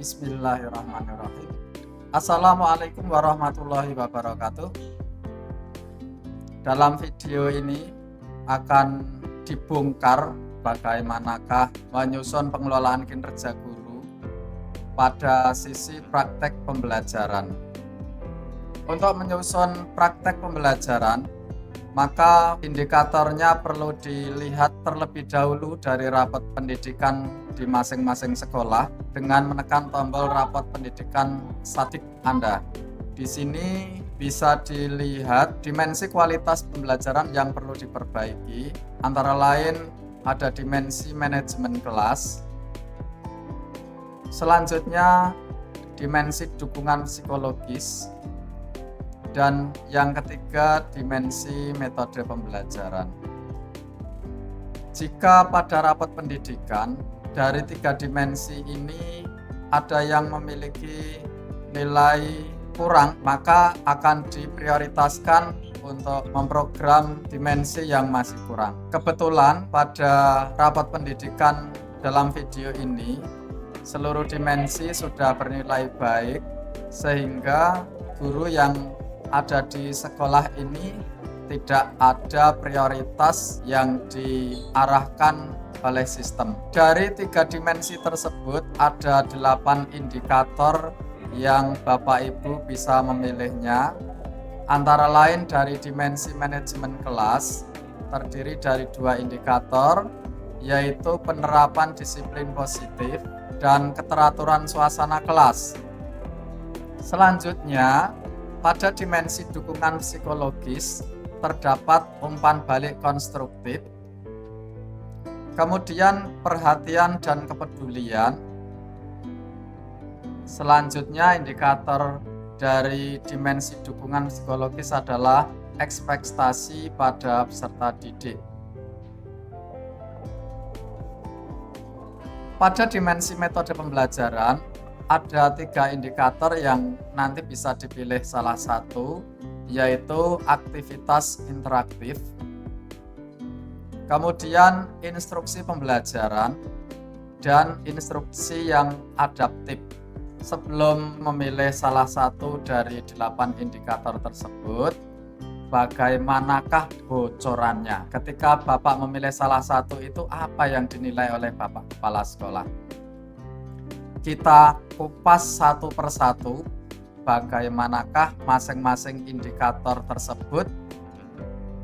Bismillahirrahmanirrahim. Assalamualaikum warahmatullahi wabarakatuh. Dalam video ini akan dibongkar bagaimanakah menyusun pengelolaan kinerja guru pada sisi praktek pembelajaran. Untuk menyusun praktek pembelajaran, maka indikatornya perlu dilihat terlebih dahulu dari rapot pendidikan di masing-masing sekolah dengan menekan tombol rapot pendidikan statik Anda. Di sini bisa dilihat dimensi kualitas pembelajaran yang perlu diperbaiki, antara lain ada dimensi manajemen kelas. Selanjutnya dimensi dukungan psikologis. Dan yang ketiga, dimensi metode pembelajaran. Jika pada rapot pendidikan, dari tiga dimensi ini ada yang memiliki nilai kurang, maka akan diprioritaskan untuk memprogram dimensi yang masih kurang. Kebetulan pada rapot pendidikan dalam video ini, seluruh dimensi sudah bernilai baik, sehingga guru yang ada di sekolah ini tidak ada prioritas yang diarahkan oleh sistem. Dari tiga dimensi tersebut ada 8 indikator yang Bapak Ibu bisa memilihnya, antara lain dari dimensi manajemen kelas terdiri dari 2 indikator, yaitu penerapan disiplin positif dan keteraturan suasana kelas. Selanjutnya, pada dimensi dukungan psikologis terdapat umpan balik konstruktif, kemudian perhatian dan kepedulian. Selanjutnya, indikator dari dimensi dukungan psikologis adalah ekspektasi pada peserta didik. Pada dimensi metode pembelajaran, ada 3 indikator yang nanti bisa dipilih salah satu, yaitu aktivitas interaktif, kemudian instruksi pembelajaran, dan instruksi yang adaptif. Sebelum memilih salah satu dari 8 indikator tersebut, bagaimanakah bocorannya? Ketika Bapak memilih salah satu, itu apa yang dinilai oleh Bapak Kepala Sekolah? Kita kupas satu persatu bagaimanakah masing-masing indikator tersebut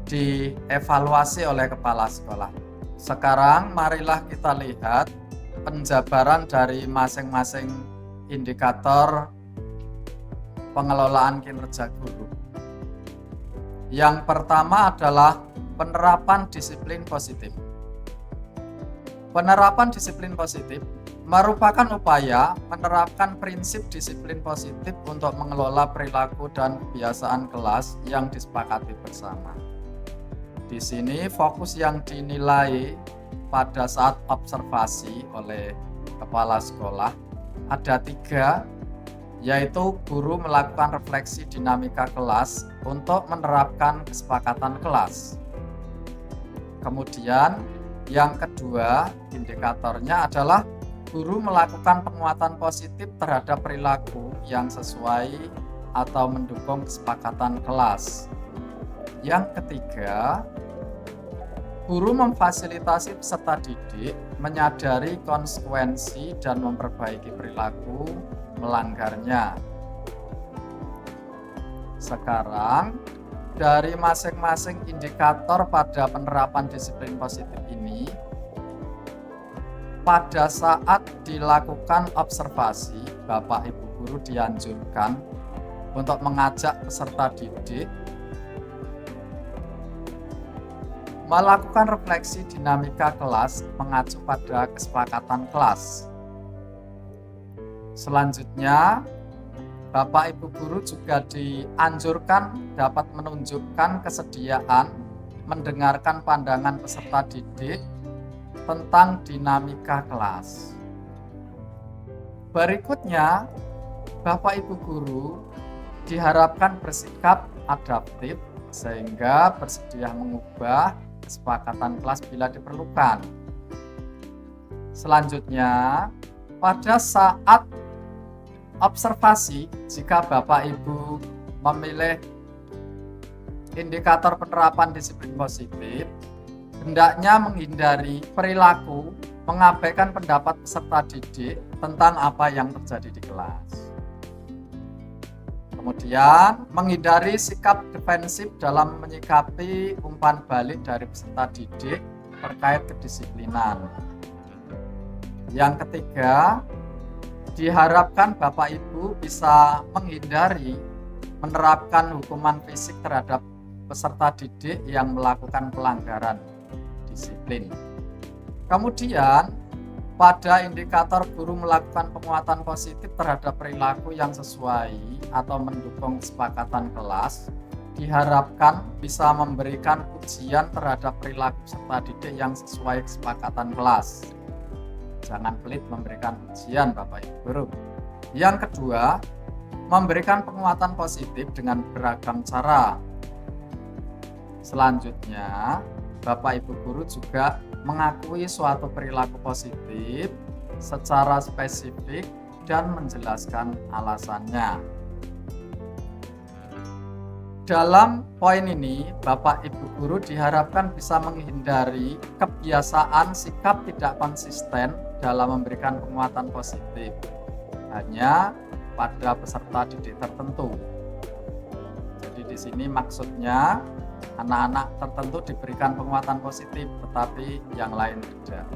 dievaluasi oleh kepala sekolah. Sekarang marilah kita lihat penjabaran dari masing-masing indikator pengelolaan kinerja guru. Yang pertama adalah penerapan disiplin positif. Penerapan disiplin positif merupakan upaya menerapkan prinsip disiplin positif untuk mengelola perilaku dan kebiasaan kelas yang disepakati bersama. Di sini fokus yang dinilai pada saat observasi oleh kepala sekolah ada 3, yaitu guru melakukan refleksi dinamika kelas untuk menerapkan kesepakatan kelas. Kemudian yang kedua indikatornya adalah guru melakukan penguatan positif terhadap perilaku yang sesuai atau mendukung kesepakatan kelas. Yang ketiga, guru memfasilitasi peserta didik menyadari konsekuensi dan memperbaiki perilaku melanggarnya. Sekarang, dari masing-masing indikator pada penerapan disiplin positif ini, pada saat dilakukan observasi, Bapak Ibu guru dianjurkan untuk mengajak peserta didik melakukan refleksi dinamika kelas mengacu pada kesepakatan kelas. Selanjutnya, Bapak Ibu guru juga dianjurkan dapat menunjukkan kesediaan mendengarkan pandangan peserta didik tentang dinamika kelas. Berikutnya, Bapak Ibu guru diharapkan bersikap adaptif sehingga bersedia mengubah kesepakatan kelas bila diperlukan. Selanjutnya, pada saat observasi, jika Bapak Ibu memilih indikator penerapan disiplin positif, hendaknya menghindari perilaku mengabaikan pendapat peserta didik tentang apa yang terjadi di kelas. Kemudian, menghindari sikap defensif dalam menyikapi umpan balik dari peserta didik terkait kedisiplinan. Yang ketiga, diharapkan Bapak Ibu bisa menghindari menerapkan hukuman fisik terhadap peserta didik yang melakukan pelanggaran disiplin. Kemudian, pada indikator guru melakukan penguatan positif terhadap perilaku yang sesuai atau mendukung kesepakatan kelas, diharapkan bisa memberikan ujian terhadap perilaku peserta didik yang sesuai kesepakatan kelas. Jangan pelit memberikan ujian Bapak Ibu guru. Yang kedua, memberikan penguatan positif dengan beragam cara. Selanjutnya, Bapak Ibu guru juga mengakui suatu perilaku positif secara spesifik dan menjelaskan alasannya. Dalam poin ini, Bapak Ibu guru diharapkan bisa menghindari kebiasaan sikap tidak konsisten dalam memberikan penguatan positif hanya pada peserta didik tertentu. Jadi di sini maksudnya anak-anak tertentu diberikan penguatan positif, tetapi yang lain tidak.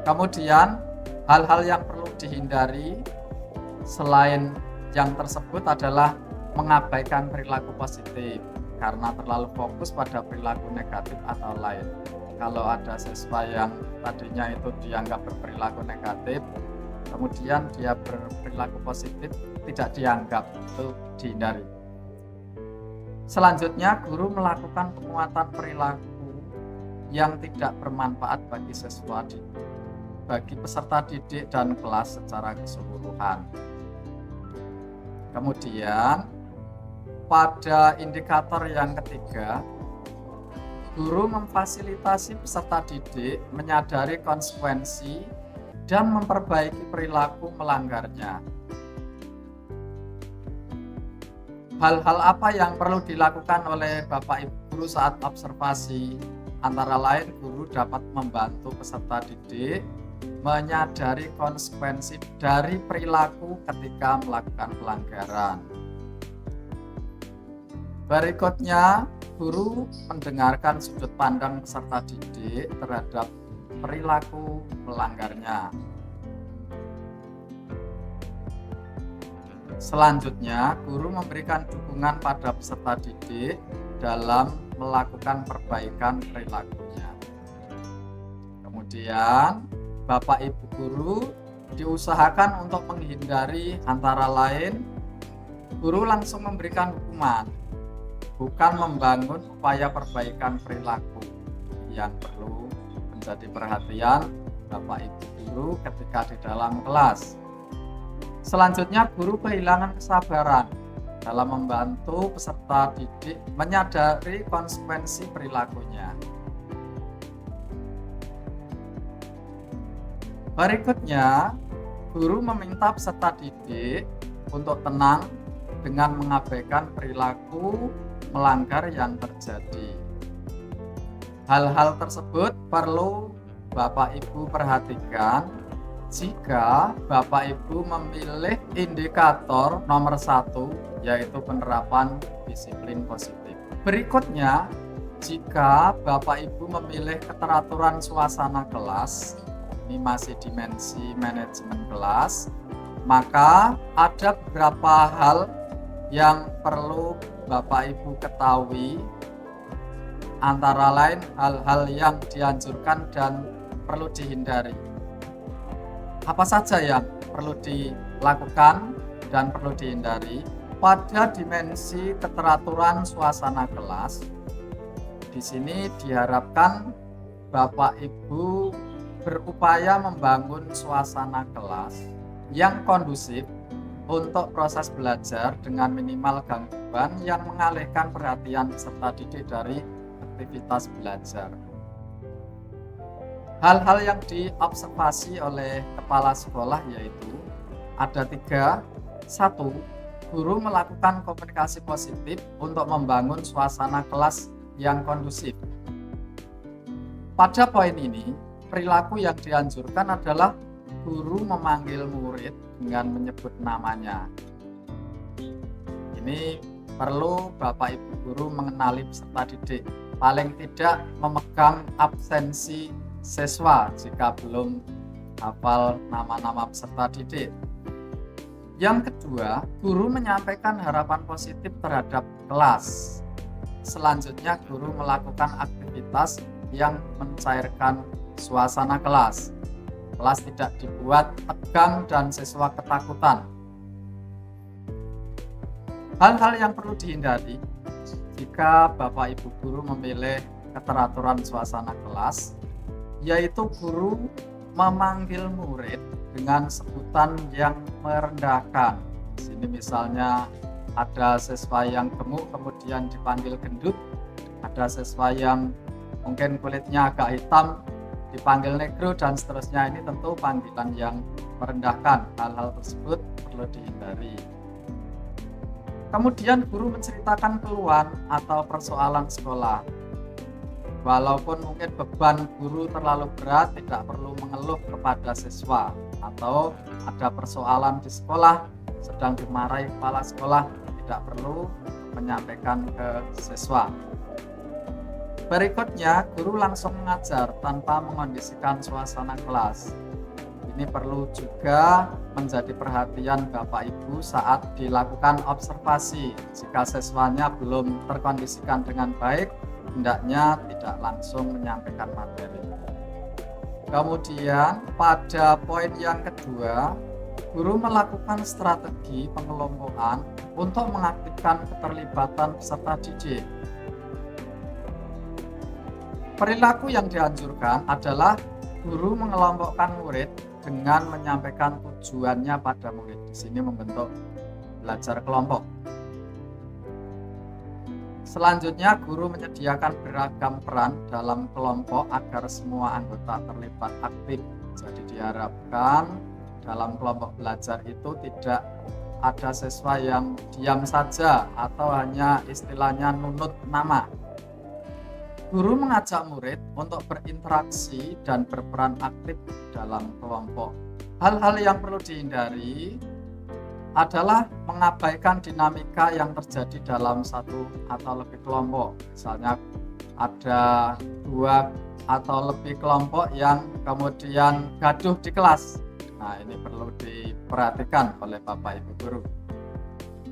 Kemudian, hal-hal yang perlu dihindari selain yang tersebut adalah mengabaikan perilaku positif karena terlalu fokus pada perilaku negatif atau lain. Kalau ada siswa yang tadinya itu dianggap berperilaku negatif, kemudian dia berperilaku positif, tidak dianggap, itu dihindari. Selanjutnya, guru melakukan penguatan perilaku yang tidak bermanfaat bagi siswa didik, bagi peserta didik dan kelas secara keseluruhan. Kemudian, pada indikator yang ketiga, guru memfasilitasi peserta didik menyadari konsekuensi dan memperbaiki perilaku melanggarnya. Hal-hal apa yang perlu dilakukan oleh Bapak Ibu guru saat observasi? Antara lain, guru dapat membantu peserta didik menyadari konsekuensi dari perilaku ketika melakukan pelanggaran. Berikutnya, guru mendengarkan sudut pandang peserta didik terhadap perilaku pelanggarnya. Selanjutnya, guru memberikan dukungan pada peserta didik dalam melakukan perbaikan perilakunya. Kemudian, Bapak Ibu guru diusahakan untuk menghindari antara lain guru langsung memberikan hukuman, bukan membangun upaya perbaikan perilaku. Yang perlu menjadi perhatian Bapak Ibu guru ketika di dalam kelas. Selanjutnya, guru kehilangan kesabaran dalam membantu peserta didik menyadari konsekuensi perilakunya. Berikutnya, guru meminta peserta didik untuk tenang dengan mengabaikan perilaku melanggar yang terjadi. Hal-hal tersebut perlu Bapak Ibu perhatikan jika Bapak Ibu memilih indikator nomor 1, yaitu penerapan disiplin positif. Berikutnya, jika Bapak Ibu memilih keteraturan suasana kelas, ini masih dimensi manajemen kelas, maka ada beberapa hal yang perlu Bapak Ibu ketahui, antara lain hal-hal yang dianjurkan dan perlu dihindari. Apa saja yang perlu dilakukan dan perlu dihindari pada dimensi keteraturan suasana kelas? Di sini diharapkan Bapak Ibu berupaya membangun suasana kelas yang kondusif untuk proses belajar dengan minimal gangguan yang mengalihkan perhatian peserta didik dari aktivitas belajar. Hal-hal yang diobservasi oleh kepala sekolah yaitu ada 3. 1. Guru melakukan komunikasi positif untuk membangun suasana kelas yang kondusif. Pada poin ini, perilaku yang dianjurkan adalah guru memanggil murid dengan menyebut namanya. Ini perlu Bapak Ibu guru mengenali peserta didik, paling tidak memegang absensi siswa jika belum hafal nama-nama peserta didik. Yang kedua, guru menyampaikan harapan positif terhadap kelas. Selanjutnya, guru melakukan aktivitas yang mencairkan suasana kelas. Kelas tidak dibuat tegang dan siswa ketakutan. Hal-hal yang perlu dihindari jika Bapak Ibu guru memilih keteraturan suasana kelas, yaitu guru memanggil murid dengan sebutan yang merendahkan. Di sini misalnya ada siswa yang gemuk kemudian dipanggil gendut, ada siswa yang mungkin kulitnya agak hitam dipanggil negro, dan seterusnya. Ini tentu panggilan yang merendahkan. Hal-hal tersebut perlu dihindari. Kemudian guru menceritakan keluhan atau persoalan sekolah. Walaupun mungkin beban guru terlalu berat, tidak perlu mengeluh kepada siswa. Atau ada persoalan di sekolah, sedang dimarahi kepala sekolah, tidak perlu menyampaikan ke siswa. Berikutnya, guru langsung mengajar tanpa mengondisikan suasana kelas. Ini perlu juga menjadi perhatian Bapak Ibu saat dilakukan observasi. Jika siswanya belum terkondisikan dengan baik, hendaknya tidak langsung menyampaikan materi. Kemudian pada poin yang kedua, guru melakukan strategi pengelompokan untuk mengaktifkan keterlibatan peserta didik. Perilaku yang dianjurkan adalah guru mengelompokkan murid dengan menyampaikan tujuannya pada murid. Di sini membentuk belajar kelompok. Selanjutnya, guru menyediakan beragam peran dalam kelompok agar semua anggota terlibat aktif. Jadi diharapkan dalam kelompok belajar itu tidak ada siswa yang diam saja atau hanya istilahnya nunut nama. Guru mengajak murid untuk berinteraksi dan berperan aktif dalam kelompok. Hal-hal yang perlu dihindari adalah mengabaikan dinamika yang terjadi dalam satu atau lebih kelompok. Misalnya ada 2 atau lebih kelompok yang kemudian gaduh di kelas. Nah, ini perlu diperhatikan oleh Bapak Ibu guru.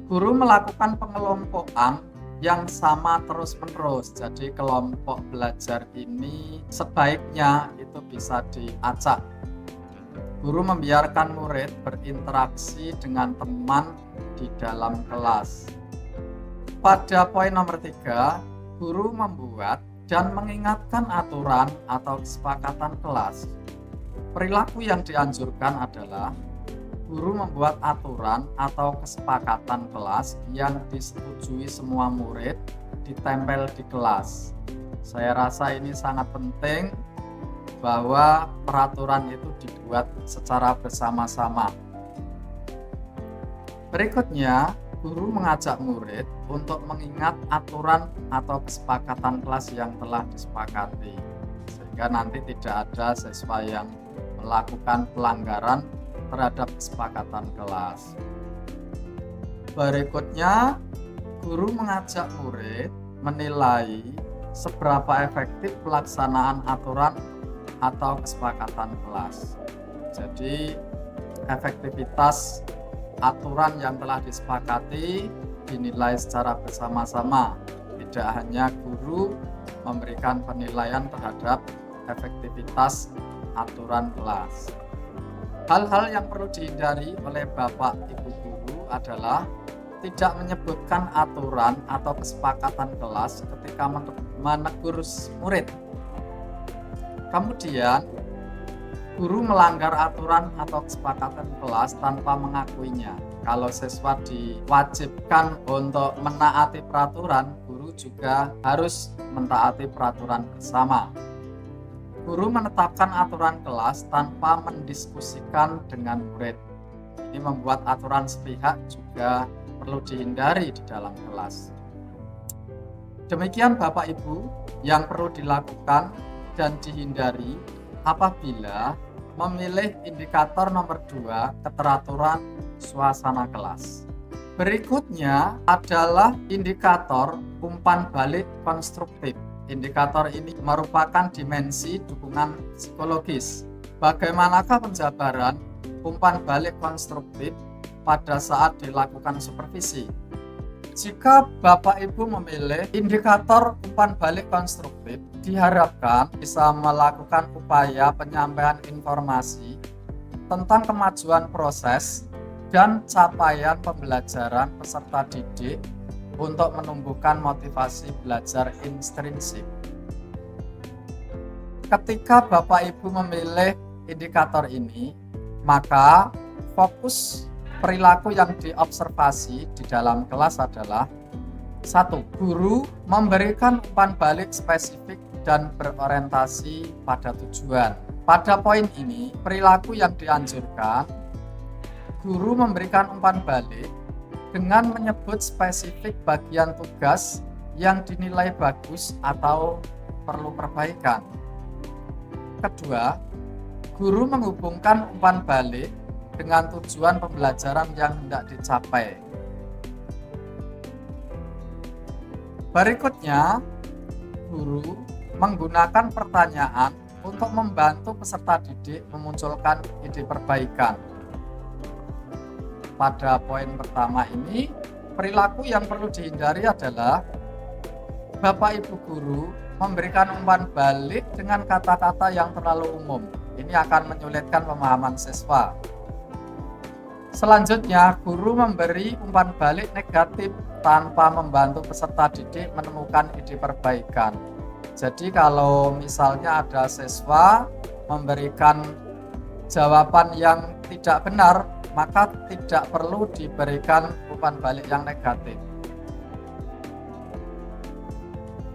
Guru melakukan pengelompokan yang sama terus-menerus. Jadi kelompok belajar ini sebaiknya itu bisa diacak. Guru membiarkan murid berinteraksi dengan teman di dalam kelas. Pada poin nomor 3, guru membuat dan mengingatkan aturan atau kesepakatan kelas. Perilaku yang dianjurkan adalah guru membuat aturan atau kesepakatan kelas yang disetujui semua murid ditempel di kelas. Saya rasa ini sangat penting bahwa peraturan itu dibuat secara bersama-sama. Berikutnya, guru mengajak murid untuk mengingat aturan atau kesepakatan kelas yang telah disepakati, sehingga nanti tidak ada siswa yang melakukan pelanggaran terhadap kesepakatan kelas. Berikutnya, guru mengajak murid menilai seberapa efektif pelaksanaan aturan atau kesepakatan kelas. Jadi, efektivitas aturan yang telah disepakati dinilai secara bersama-sama. Tidak hanya guru memberikan penilaian terhadap efektivitas aturan kelas. Hal-hal yang perlu dihindari oleh Bapak Ibu guru adalah tidak menyebutkan aturan atau kesepakatan kelas ketika menegur murid. Kemudian, guru melanggar aturan atau kesepakatan kelas tanpa mengakuinya. Kalau siswa diwajibkan untuk menaati peraturan, guru juga harus mentaati peraturan bersama. Guru menetapkan aturan kelas tanpa mendiskusikan dengan murid. Ini membuat aturan sepihak juga perlu dihindari di dalam kelas. Demikian Bapak Ibu yang perlu dilakukan dan dihindari apabila memilih indikator nomor 2, keteraturan suasana kelas. Berikutnya adalah indikator umpan balik konstruktif. Indikator ini merupakan dimensi dukungan psikologis. Bagaimanakah penjabaran umpan balik konstruktif pada saat dilakukan supervisi? Jika Bapak Ibu memilih indikator umpan balik konstruktif, diharapkan bisa melakukan upaya penyampaian informasi tentang kemajuan proses dan capaian pembelajaran peserta didik untuk menumbuhkan motivasi belajar intrinsik. Ketika Bapak Ibu memilih indikator ini, maka fokus perilaku yang diobservasi di dalam kelas adalah 1. Guru memberikan umpan balik spesifik dan berorientasi pada tujuan. Pada poin ini, perilaku yang dianjurkan, guru memberikan umpan balik dengan menyebut spesifik bagian tugas yang dinilai bagus atau perlu perbaikan. Kedua, guru menghubungkan umpan balik dengan tujuan pembelajaran yang hendak dicapai. Berikutnya, guru menggunakan pertanyaan untuk membantu peserta didik memunculkan ide perbaikan. Pada poin pertama ini, perilaku yang perlu dihindari adalah Bapak Ibu guru memberikan umpan balik dengan kata-kata yang terlalu umum. Ini akan menyulitkan pemahaman siswa. Selanjutnya, guru memberi umpan balik negatif tanpa membantu peserta didik menemukan ide perbaikan. Jadi kalau misalnya ada siswa memberikan jawaban yang tidak benar, maka tidak perlu diberikan umpan balik yang negatif.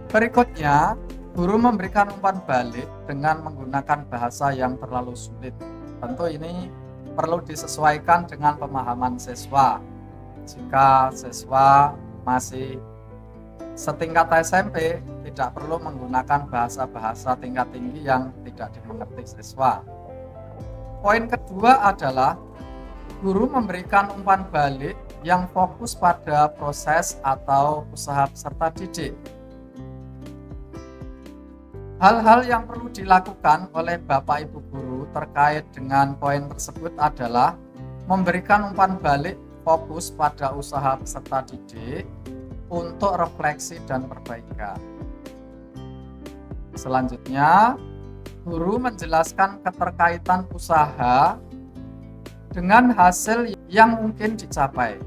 Berikutnya, guru memberikan umpan balik dengan menggunakan bahasa yang terlalu sulit. Tentu ini perlu disesuaikan dengan pemahaman siswa. Jika siswa masih setingkat SMP, tidak perlu menggunakan bahasa-bahasa tingkat tinggi yang tidak dimengerti siswa. Poin kedua adalah guru memberikan umpan balik yang fokus pada proses atau usaha peserta didik. Hal-hal yang perlu dilakukan oleh Bapak Ibu guru terkait dengan poin tersebut adalah memberikan umpan balik fokus pada usaha peserta didik untuk refleksi dan perbaikan. Selanjutnya, guru menjelaskan keterkaitan usaha dengan hasil yang mungkin dicapai.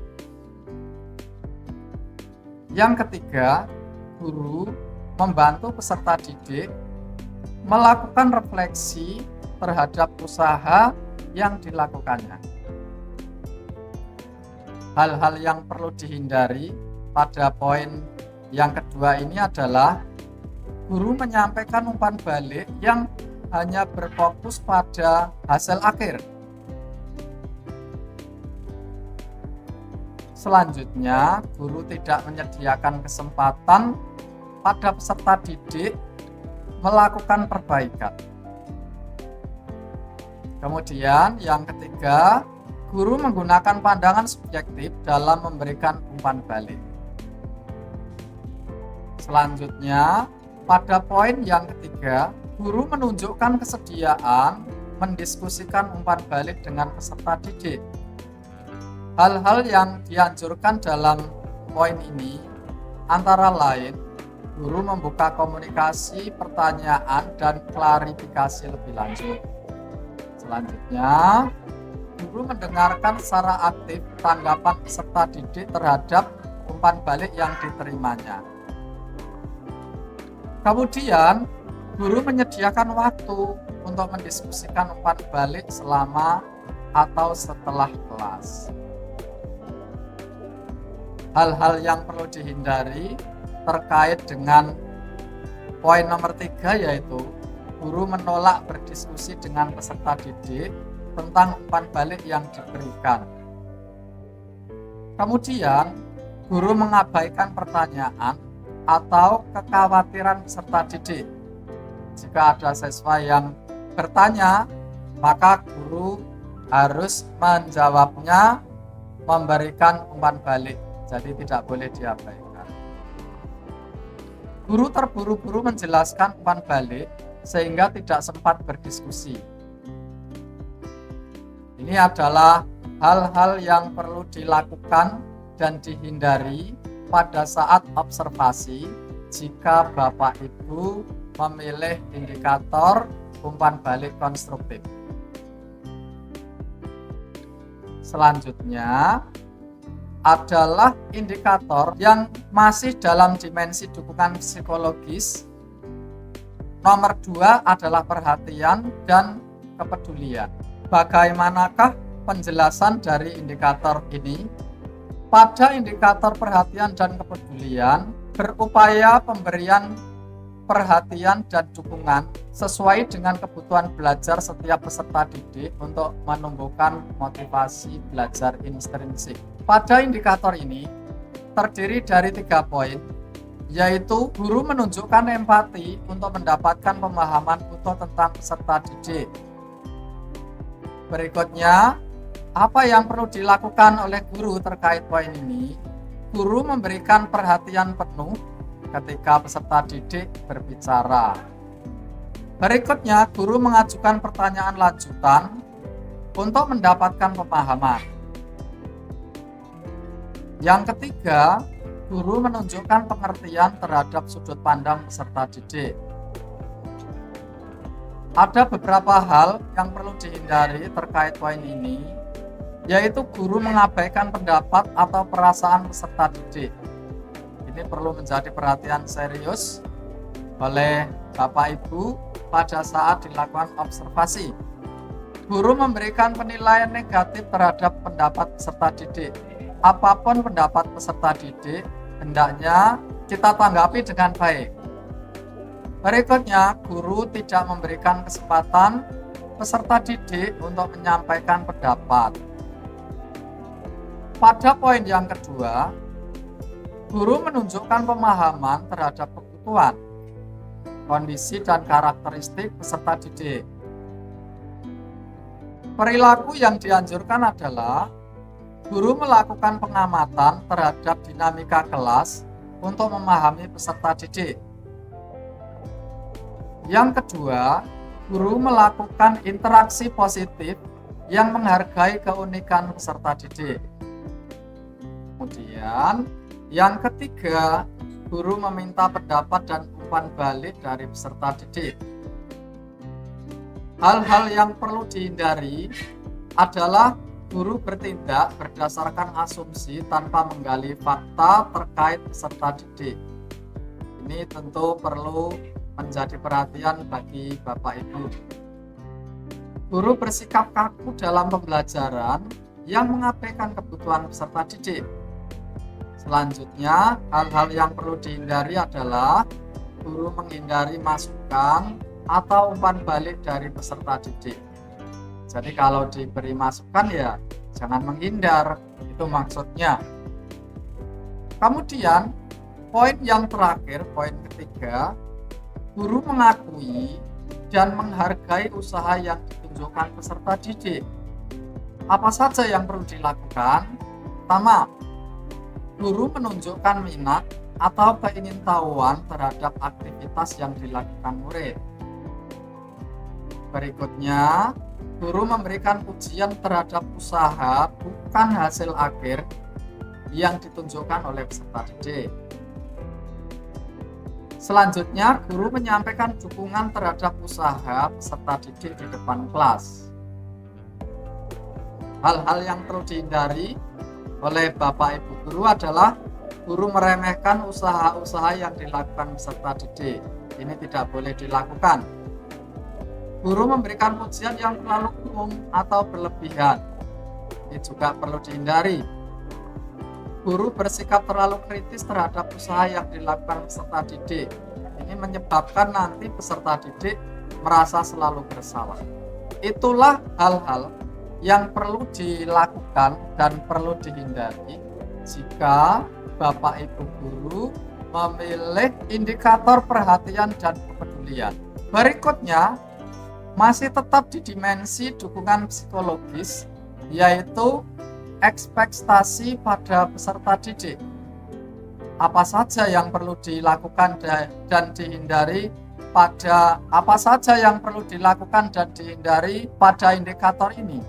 Yang ketiga, guru membantu peserta didik melakukan refleksi terhadap usaha yang dilakukannya. Hal-hal yang perlu dihindari pada poin yang kedua ini adalah guru menyampaikan umpan balik yang hanya berfokus pada hasil akhir. Selanjutnya, guru tidak menyediakan kesempatan pada peserta didik melakukan perbaikan. Kemudian yang ketiga, guru menggunakan pandangan subjektif dalam memberikan umpan balik. Selanjutnya, pada poin yang ketiga, guru menunjukkan kesediaan mendiskusikan umpan balik dengan peserta didik. Hal-hal yang dianjurkan dalam poin ini antara lain guru membuka komunikasi, pertanyaan, dan klarifikasi lebih lanjut. Selanjutnya, guru mendengarkan secara aktif tanggapan peserta didik terhadap umpan balik yang diterimanya. Kemudian, guru menyediakan waktu untuk mendiskusikan umpan balik selama atau setelah kelas. Hal-hal yang perlu dihindari terkait dengan poin nomor 3 yaitu guru menolak berdiskusi dengan peserta didik tentang umpan balik yang diberikan. Kemudian, guru mengabaikan pertanyaan atau kekhawatiran peserta didik. Jika ada siswa yang bertanya, maka guru harus menjawabnya, memberikan umpan balik. Jadi tidak boleh diabaikan. Guru terburu-buru menjelaskan umpan balik sehingga tidak sempat berdiskusi. Ini adalah hal-hal yang perlu dilakukan dan dihindari pada saat observasi jika Bapak Ibu memilih indikator umpan balik konstruktif. Selanjutnya adalah indikator yang masih dalam dimensi dukungan psikologis. Nomor 2 adalah perhatian dan kepedulian. Bagaimanakah penjelasan dari indikator ini? Pada indikator perhatian dan kepedulian, berupaya pemberian perhatian dan dukungan sesuai dengan kebutuhan belajar setiap peserta didik untuk menumbuhkan motivasi belajar intrinsik. Pada indikator ini terdiri dari 3 poin, yaitu guru menunjukkan empati untuk mendapatkan pemahaman utuh tentang peserta didik. Berikutnya, apa yang perlu dilakukan oleh guru terkait poin ini? Guru memberikan perhatian penuh ketika peserta didik berbicara. Berikutnya, guru mengajukan pertanyaan lanjutan untuk mendapatkan pemahaman. Yang ketiga, guru menunjukkan pengertian terhadap sudut pandang peserta didik. Ada beberapa hal yang perlu dihindari terkait poin ini, yaitu guru mengabaikan pendapat atau perasaan peserta didik. Ini perlu menjadi perhatian serius oleh Bapak Ibu pada saat dilakukan observasi. Guru memberikan penilaian negatif terhadap pendapat peserta didik. Apapun pendapat peserta didik, hendaknya kita tanggapi dengan baik. Berikutnya, guru tidak memberikan kesempatan peserta didik untuk menyampaikan pendapat. Pada poin yang kedua, guru menunjukkan pemahaman terhadap kebutuhan, kondisi, dan karakteristik peserta didik. Perilaku yang dianjurkan adalah guru melakukan pengamatan terhadap dinamika kelas untuk memahami peserta didik. Yang kedua, guru melakukan interaksi positif yang menghargai keunikan peserta didik. Kemudian, yang ketiga, guru meminta pendapat dan umpan balik dari peserta didik. Hal-hal yang perlu dihindari adalah guru bertindak berdasarkan asumsi tanpa menggali fakta terkait peserta didik. Ini tentu perlu menjadi perhatian bagi Bapak Ibu. Guru bersikap kaku dalam pembelajaran yang mengabaikan kebutuhan peserta didik. Selanjutnya, hal-hal yang perlu dihindari adalah guru menghindari masukan atau umpan balik dari peserta didik. Jadi kalau diberi masukan ya jangan menghindar, itu maksudnya. Kemudian poin yang terakhir, poin ketiga, guru mengakui dan menghargai usaha yang ditunjukkan peserta didik. Apa saja yang perlu dilakukan? Pertama, guru menunjukkan minat atau keingintahuan terhadap aktivitas yang dilakukan murid. Berikutnya, guru memberikan pujian terhadap usaha bukan hasil akhir yang ditunjukkan oleh peserta didik. Selanjutnya, guru menyampaikan dukungan terhadap usaha peserta didik di depan kelas. Hal-hal yang perlu dihindari oleh Bapak Ibu guru adalah guru meremehkan usaha-usaha yang dilakukan peserta didik. Ini tidak boleh dilakukan. Guru memberikan pujian yang terlalu umum atau berlebihan. Ini juga perlu dihindari. Guru bersikap terlalu kritis terhadap usaha yang dilakukan peserta didik. Ini menyebabkan nanti peserta didik merasa selalu bersalah. Itulah hal-hal yang perlu dilakukan dan perlu dihindari jika Bapak Ibu guru memilih indikator perhatian dan kepedulian. Berikutnya masih tetap di dimensi dukungan psikologis, yaitu ekspektasi pada peserta didik. Apa saja yang perlu dilakukan dan dihindari pada indikator ini.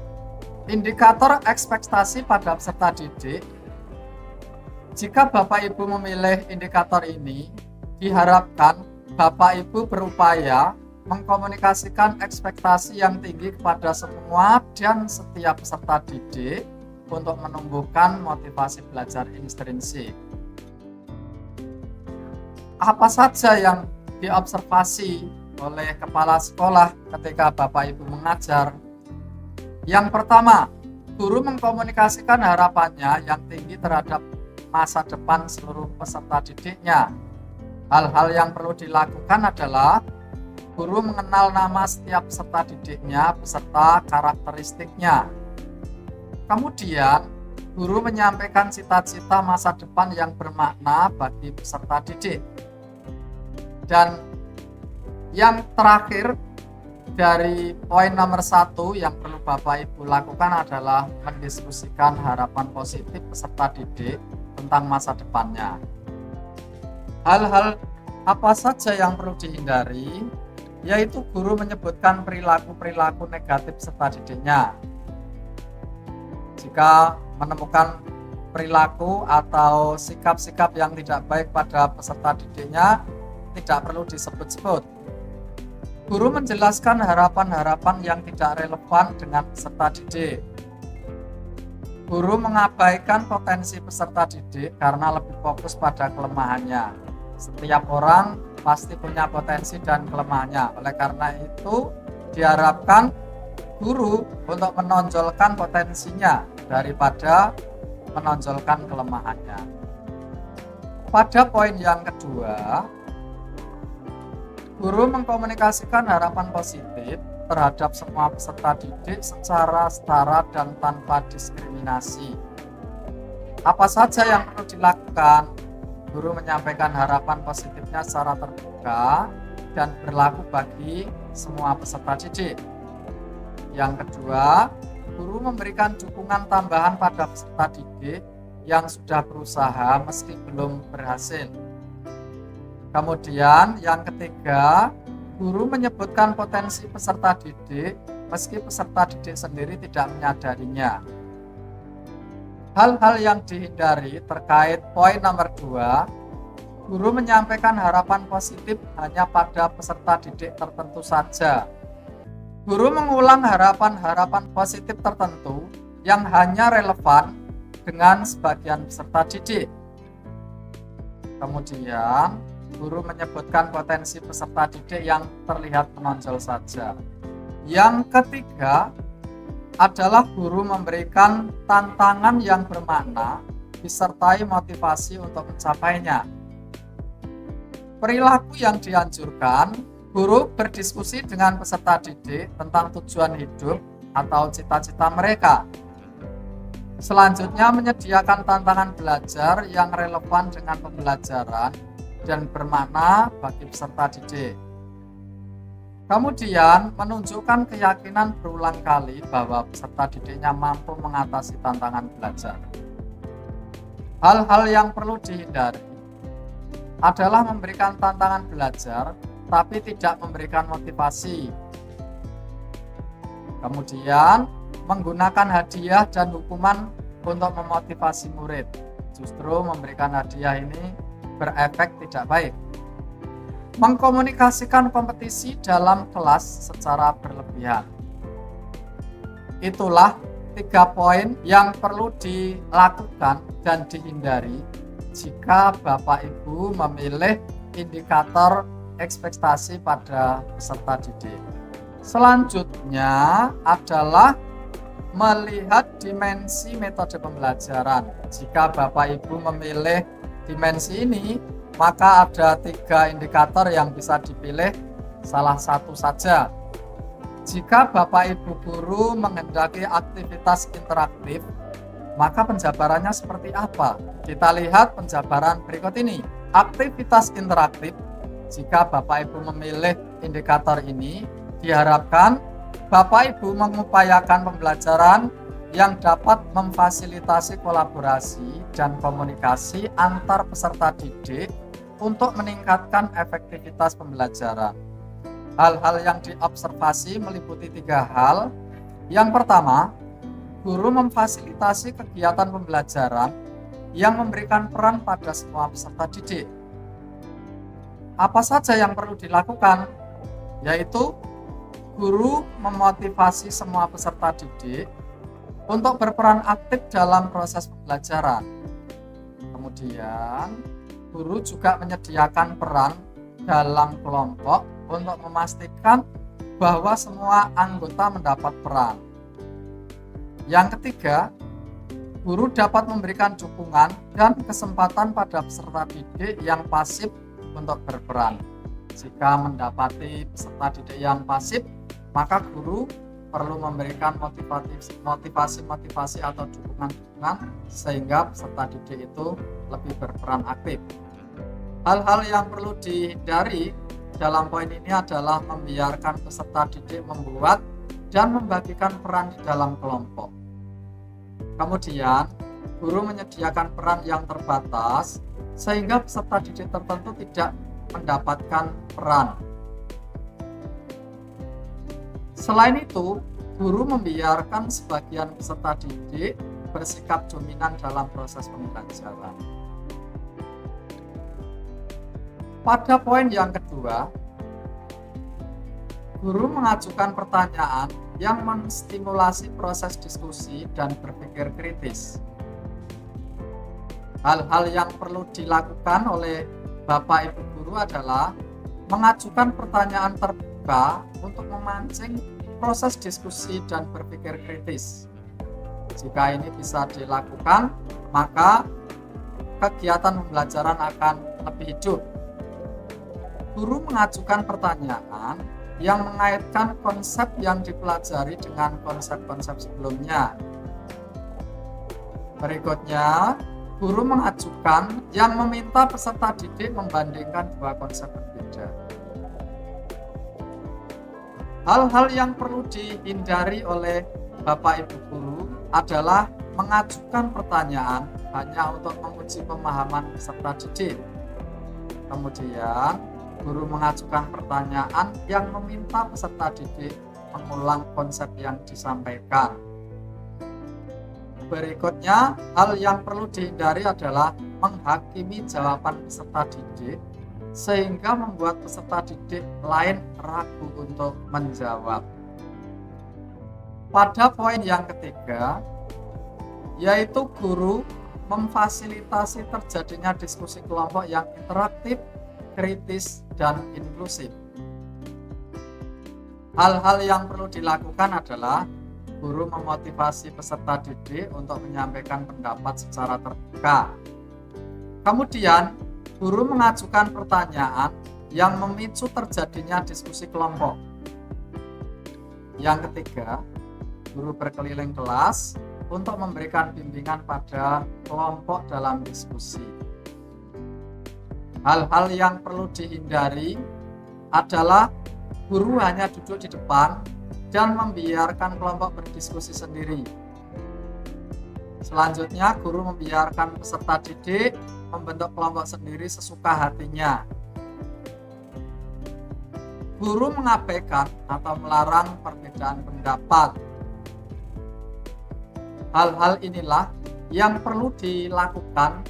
Indikator ekspektasi pada peserta didik. Jika Bapak Ibu memilih indikator ini, diharapkan Bapak Ibu berupaya mengkomunikasikan ekspektasi yang tinggi kepada semua dan setiap peserta didik untuk menumbuhkan motivasi belajar intrinsik. Apa saja yang diobservasi oleh kepala sekolah ketika Bapak Ibu mengajar? Yang pertama, guru mengkomunikasikan harapannya yang tinggi terhadap masa depan seluruh peserta didiknya. Hal-hal yang perlu dilakukan adalah guru mengenal nama setiap peserta didiknya beserta karakteristiknya. Kemudian, guru menyampaikan cita-cita masa depan yang bermakna bagi peserta didik. Dan yang terakhir dari poin nomor 1 yang perlu Bapak Ibu lakukan adalah mendiskusikan harapan positif peserta didik tentang masa depannya. Hal-hal apa saja yang perlu dihindari, yaitu guru menyebutkan perilaku-perilaku negatif peserta didiknya. Jika menemukan perilaku atau sikap-sikap yang tidak baik pada peserta didiknya, tidak perlu disebut-sebut. Guru menjelaskan harapan-harapan yang tidak relevan dengan peserta didik. Guru mengabaikan potensi peserta didik karena lebih fokus pada kelemahannya. Setiap orang pasti punya potensi dan kelemahannya. Oleh karena itu, diharapkan guru untuk menonjolkan potensinya daripada menonjolkan kelemahannya. Pada poin yang kedua, guru mengkomunikasikan harapan positif terhadap semua peserta didik secara setara dan tanpa diskriminasi. Apa saja yang perlu dilakukan? Guru menyampaikan harapan positifnya secara terbuka dan berlaku bagi semua peserta didik. Yang kedua, guru memberikan dukungan tambahan pada peserta didik yang sudah berusaha meski belum berhasil. Kemudian yang ketiga, guru menyebutkan potensi peserta didik meski peserta didik sendiri tidak menyadarinya. Hal-hal yang dihindari terkait poin nomor 2, guru menyampaikan harapan positif hanya pada peserta didik tertentu saja. Guru mengulang harapan-harapan positif tertentu yang hanya relevan dengan sebagian peserta didik. Kemudian, guru menyebutkan potensi peserta didik yang terlihat menonjol saja. Yang ketiga adalah guru memberikan tantangan yang bermakna disertai motivasi untuk mencapainya. Perilaku yang dianjurkan, guru berdiskusi dengan peserta didik tentang tujuan hidup atau cita-cita mereka. Selanjutnya, menyediakan tantangan belajar yang relevan dengan pembelajaran dan bermakna bagi peserta didik. Kemudian, menunjukkan keyakinan berulang kali bahwa peserta didiknya mampu mengatasi tantangan belajar. Hal-hal yang perlu dihindari adalah memberikan tantangan belajar, tapi tidak memberikan motivasi. Kemudian, menggunakan hadiah dan hukuman untuk memotivasi murid. Justru memberikan hadiah ini berefek tidak baik. Mengkomunikasikan kompetisi dalam kelas secara berlebihan. Itulah 3 poin yang perlu dilakukan dan dihindari jika Bapak Ibu memilih indikator ekspektasi pada peserta didik. Selanjutnya adalah melihat dimensi metode pembelajaran. Jika Bapak Ibu memilih dimensi ini, maka ada 3 indikator yang bisa dipilih salah satu saja. Jika Bapak Ibu guru menghendaki aktivitas interaktif, maka penjabarannya seperti apa? Kita lihat penjabaran berikut ini. Aktivitas interaktif, jika Bapak Ibu memilih indikator ini, diharapkan Bapak Ibu mengupayakan pembelajaran yang dapat memfasilitasi kolaborasi dan komunikasi antar peserta didik untuk meningkatkan efektivitas pembelajaran. Hal-hal yang diobservasi meliputi 3 hal. Yang pertama, guru memfasilitasi kegiatan pembelajaran yang memberikan peran pada semua peserta didik. Apa saja yang perlu dilakukan? Yaitu guru memotivasi semua peserta didik untuk berperan aktif dalam proses pembelajaran. Kemudian, guru juga menyediakan peran dalam kelompok untuk memastikan bahwa semua anggota mendapat peran. Yang ketiga, guru dapat memberikan dukungan dan kesempatan pada peserta didik yang pasif untuk berperan. Jika mendapati peserta didik yang pasif, maka guru perlu memberikan motivasi atau dukungan sehingga peserta didik itu lebih berperan aktif. Hal-hal yang perlu dihindari dalam poin ini adalah membiarkan peserta didik membuat dan membagikan peran di dalam kelompok. Kemudian, guru menyediakan peran yang terbatas sehingga peserta didik tertentu tidak mendapatkan peran. Selain itu, guru membiarkan sebagian peserta didik bersikap dominan dalam proses pembelajaran. Pada poin yang kedua, guru mengajukan pertanyaan yang menstimulasi proses diskusi dan berpikir kritis. Hal-hal yang perlu dilakukan oleh Bapak Ibu guru adalah mengajukan pertanyaan terbuka untuk memancing proses diskusi dan berpikir kritis. Jika ini bisa dilakukan, maka kegiatan pembelajaran akan lebih hidup. Guru mengajukan pertanyaan yang mengaitkan konsep yang dipelajari dengan konsep-konsep sebelumnya. Berikutnya, guru mengajukan yang meminta peserta didik membandingkan 2 konsep berbeda. Hal-hal yang perlu dihindari oleh Bapak Ibu guru adalah mengajukan pertanyaan hanya untuk menguji pemahaman peserta didik. Kemudian, guru mengajukan pertanyaan yang meminta peserta didik mengulang konsep yang disampaikan. Berikutnya, hal yang perlu dihindari adalah menghakimi jawaban peserta didik sehingga membuat peserta didik lain ragu untuk menjawab. Pada poin yang ketiga, yaitu guru memfasilitasi terjadinya diskusi kelompok yang interaktif, kritis, dan inklusif. Hal-hal yang perlu dilakukan adalah guru memotivasi peserta didik untuk menyampaikan pendapat secara terbuka. Kemudian, guru mengajukan pertanyaan yang memicu terjadinya diskusi kelompok. Yang ketiga, guru berkeliling kelas untuk memberikan bimbingan pada kelompok dalam diskusi. Hal-hal yang perlu dihindari adalah guru hanya duduk di depan dan membiarkan kelompok berdiskusi sendiri. Selanjutnya, guru membiarkan peserta didik membentuk kelompok sendiri sesuka hatinya. Guru mengabaikan atau melarang perbedaan pendapat. Hal-hal inilah yang perlu dilakukan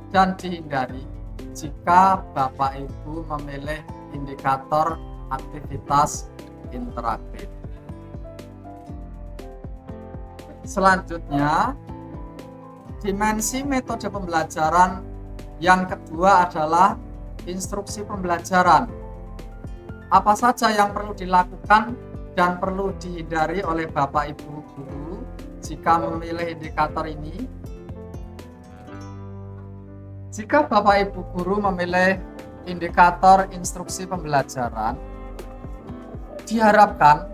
dan dihindari jika Bapak Ibu memilih indikator aktivitas interaktif. Selanjutnya, dimensi metode pembelajaran yang kedua adalah instruksi pembelajaran. Apa saja yang perlu dilakukan dan perlu dihindari oleh Bapak Ibu guru jika memilih indikator ini? Jika Bapak Ibu guru memilih indikator instruksi pembelajaran, diharapkan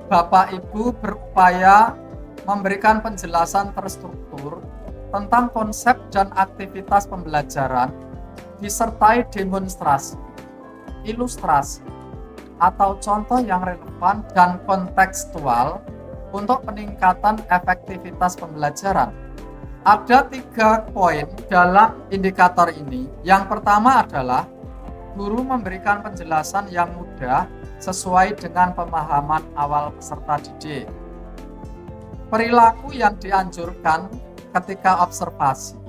Bapak Ibu berupaya memberikan penjelasan terstruktur tentang konsep dan aktivitas pembelajaran disertai demonstrasi, ilustrasi, atau contoh yang relevan dan kontekstual untuk peningkatan efektivitas pembelajaran. Ada 3 poin dalam indikator ini. Yang pertama adalah guru memberikan penjelasan yang mudah sesuai dengan pemahaman awal peserta didik. Perilaku yang dianjurkan ketika observasi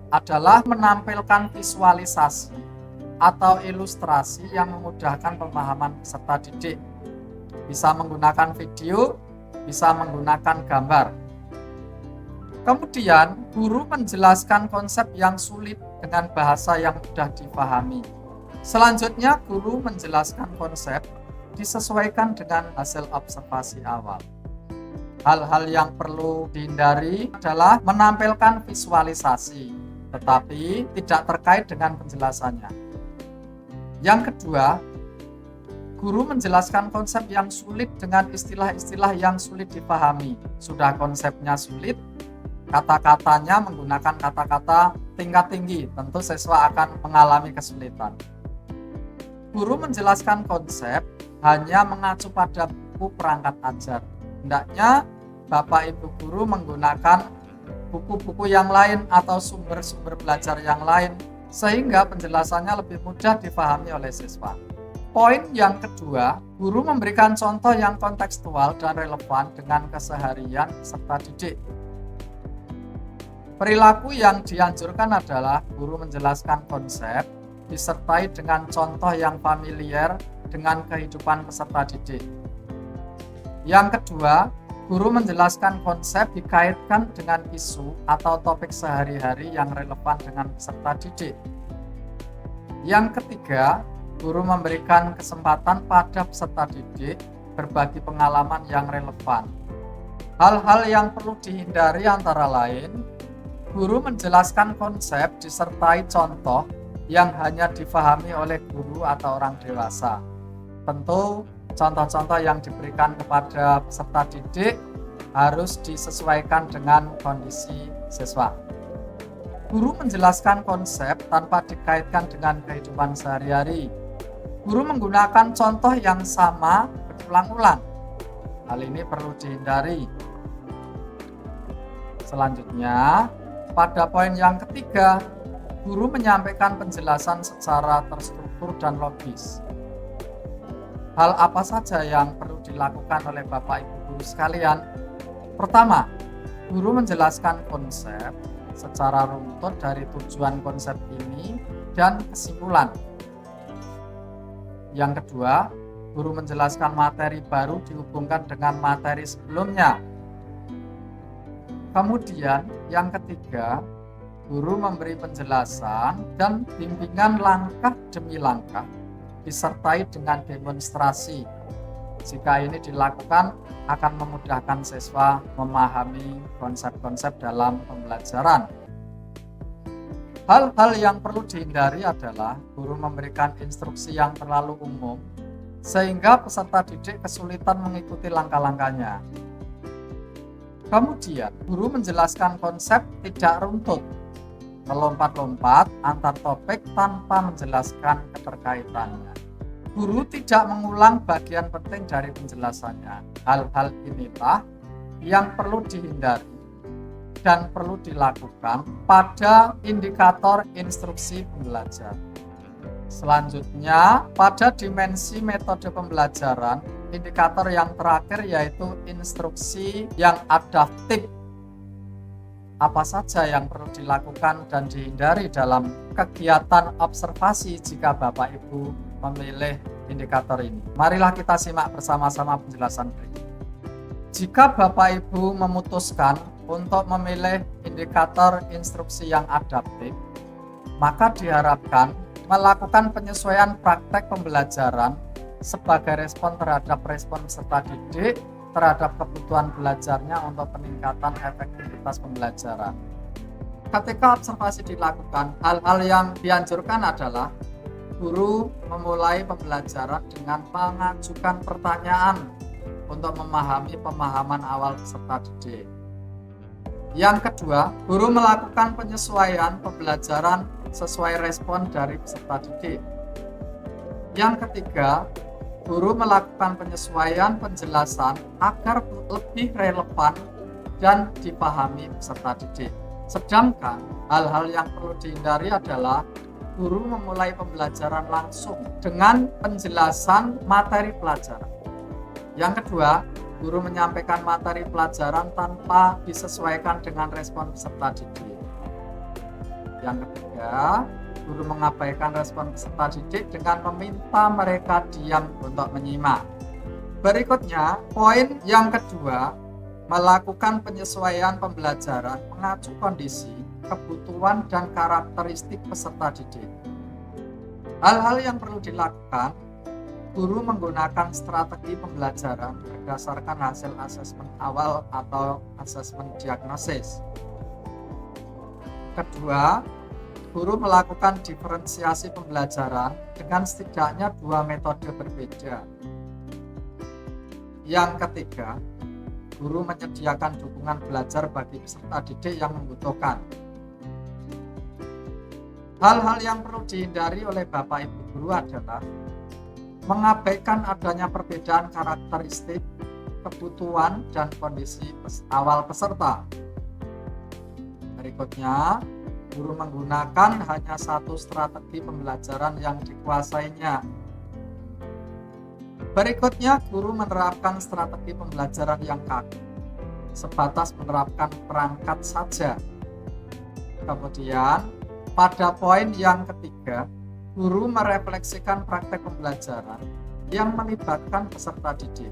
adalah menampilkan visualisasi atau ilustrasi yang memudahkan pemahaman peserta didik. Bisa menggunakan video, bisa menggunakan gambar. Kemudian, guru menjelaskan konsep yang sulit dengan bahasa yang mudah dipahami. Selanjutnya, guru menjelaskan konsep disesuaikan dengan hasil observasi awal. Hal-hal yang perlu dihindari adalah menampilkan visualisasi, tetapi tidak terkait dengan penjelasannya. Yang kedua, guru menjelaskan konsep yang sulit dengan istilah-istilah yang sulit dipahami. Sudah konsepnya sulit, kata-katanya menggunakan kata-kata tingkat tinggi, tentu siswa akan mengalami kesulitan. Guru menjelaskan konsep hanya mengacu pada buku perangkat ajar. Hendaknya Bapak Ibu guru menggunakan buku-buku yang lain atau sumber-sumber belajar yang lain sehingga penjelasannya lebih mudah dipahami oleh siswa. Poin yang kedua, guru memberikan contoh yang kontekstual dan relevan dengan keseharian peserta didik. Perilaku yang dianjurkan adalah guru menjelaskan konsep disertai dengan contoh yang familiar dengan kehidupan peserta didik. Yang kedua, guru menjelaskan konsep dikaitkan dengan isu atau topik sehari-hari yang relevan dengan peserta didik. Yang ketiga, guru memberikan kesempatan pada peserta didik berbagi pengalaman yang relevan. Hal-hal yang perlu dihindari antara lain, guru menjelaskan konsep disertai contoh yang hanya difahami oleh guru atau orang dewasa. Tentu contoh-contoh yang diberikan kepada peserta didik harus disesuaikan dengan kondisi siswa. Guru menjelaskan konsep tanpa dikaitkan dengan kehidupan sehari-hari. Guru menggunakan contoh yang sama berulang-ulang. Hal ini perlu dihindari. Selanjutnya, pada poin yang ketiga, guru menyampaikan penjelasan secara terstruktur dan logis. Hal apa saja yang perlu dilakukan oleh Bapak Ibu guru sekalian? Pertama, guru menjelaskan konsep secara runtut dari tujuan konsep ini dan kesimpulan. Yang kedua, guru menjelaskan materi baru dihubungkan dengan materi sebelumnya. Kemudian, yang ketiga, guru memberi penjelasan dan bimbingan langkah demi langkah disertai dengan demonstrasi. Jika ini dilakukan, akan memudahkan siswa memahami konsep-konsep dalam pembelajaran. Hal-hal yang perlu dihindari adalah guru memberikan instruksi yang terlalu umum, sehingga peserta didik kesulitan mengikuti langkah-langkahnya. Kemudian, guru menjelaskan konsep tidak runtut, melompat-lompat antar topik tanpa menjelaskan keterkaitannya. Guru tidak mengulang bagian penting dari penjelasannya. Hal-hal inilah yang perlu dihindari dan perlu dilakukan pada indikator instruksi pembelajaran. Selanjutnya, pada dimensi metode pembelajaran, indikator yang terakhir yaitu instruksi yang adaptif. Apa saja yang perlu dilakukan dan dihindari dalam kegiatan observasi jika Bapak Ibu memilih indikator ini? Marilah kita simak bersama-sama penjelasan berikut. Jika Bapak Ibu memutuskan untuk memilih indikator instruksi yang adaptif, maka diharapkan melakukan penyesuaian praktek pembelajaran sebagai respon terhadap respon peserta didik terhadap kebutuhan belajarnya untuk peningkatan efektivitas pembelajaran. Ketika observasi dilakukan, hal-hal yang dianjurkan adalah guru memulai pembelajaran dengan mengajukan pertanyaan untuk memahami pemahaman awal peserta didik. Yang kedua, guru melakukan penyesuaian pembelajaran sesuai respon dari peserta didik. Yang ketiga, guru melakukan penyesuaian penjelasan agar lebih relevan dan dipahami peserta didik. Sedangkan hal-hal yang perlu dihindari adalah guru memulai pembelajaran langsung dengan penjelasan materi pelajaran. Yang kedua, guru menyampaikan materi pelajaran tanpa disesuaikan dengan respon peserta didik. Yang ketiga, guru mengabaikan respon peserta didik dengan meminta mereka diam untuk menyimak. Berikutnya, poin yang kedua, melakukan penyesuaian pembelajaran mengacu kondisi, kebutuhan, dan karakteristik peserta didik. Hal-hal yang perlu dilakukan, guru menggunakan strategi pembelajaran berdasarkan hasil asesmen awal atau asesmen diagnosis. Kedua, guru melakukan diferensiasi pembelajaran dengan setidaknya 2 metode berbeda. Yang ketiga, guru menyediakan dukungan belajar bagi peserta didik yang membutuhkan. Hal-hal yang perlu dihindari oleh Bapak Ibu guru adalah mengabaikan adanya perbedaan karakteristik, kebutuhan, dan kondisi awal peserta. Berikutnya, guru menggunakan hanya satu strategi pembelajaran yang dikuasainya. Berikutnya, guru menerapkan strategi pembelajaran yang kaku, sebatas menerapkan perangkat saja. Kemudian, pada poin yang ketiga, guru merefleksikan praktek pembelajaran yang melibatkan peserta didik.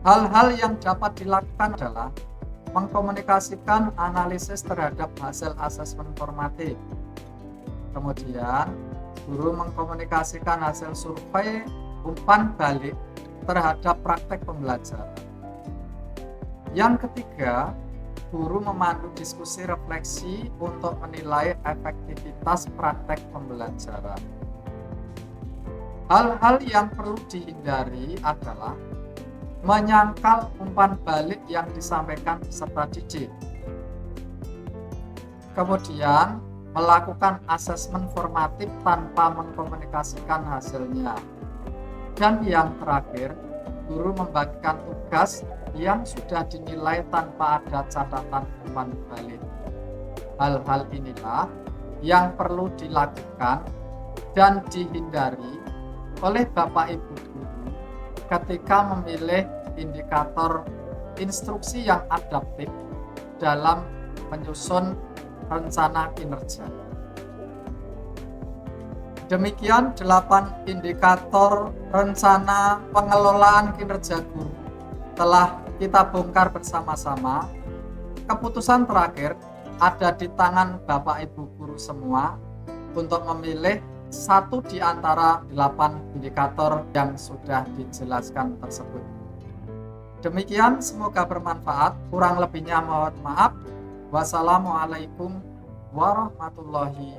Hal-hal yang dapat dilakukan adalah mengkomunikasikan analisis terhadap hasil asesmen formatif. Kemudian, guru mengkomunikasikan hasil survei umpan balik terhadap praktek pembelajaran. Yang ketiga, guru memandu diskusi refleksi untuk menilai efektivitas praktek pembelajaran. Hal-hal yang perlu dihindari adalah menyangkal umpan balik yang disampaikan peserta didik. Kemudian, melakukan asesmen formatif tanpa mengkomunikasikan hasilnya. Dan yang terakhir, guru membagikan tugas yang sudah dinilai tanpa ada catatan umpan balik. Hal-hal inilah yang perlu dilakukan dan dihindari oleh Bapak Ibu guru ketika memilih indikator instruksi yang adaptif dalam menyusun rencana kinerja. Demikian 8 indikator rencana pengelolaan kinerja guru telah kita bongkar bersama-sama. Keputusan terakhir ada di tangan Bapak Ibu guru semua untuk memilih satu di antara 8 indikator yang sudah dijelaskan tersebut. Demikian, semoga bermanfaat. Kurang lebihnya mohon maaf. Wassalamualaikum warahmatullahi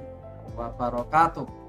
wabarakatuh.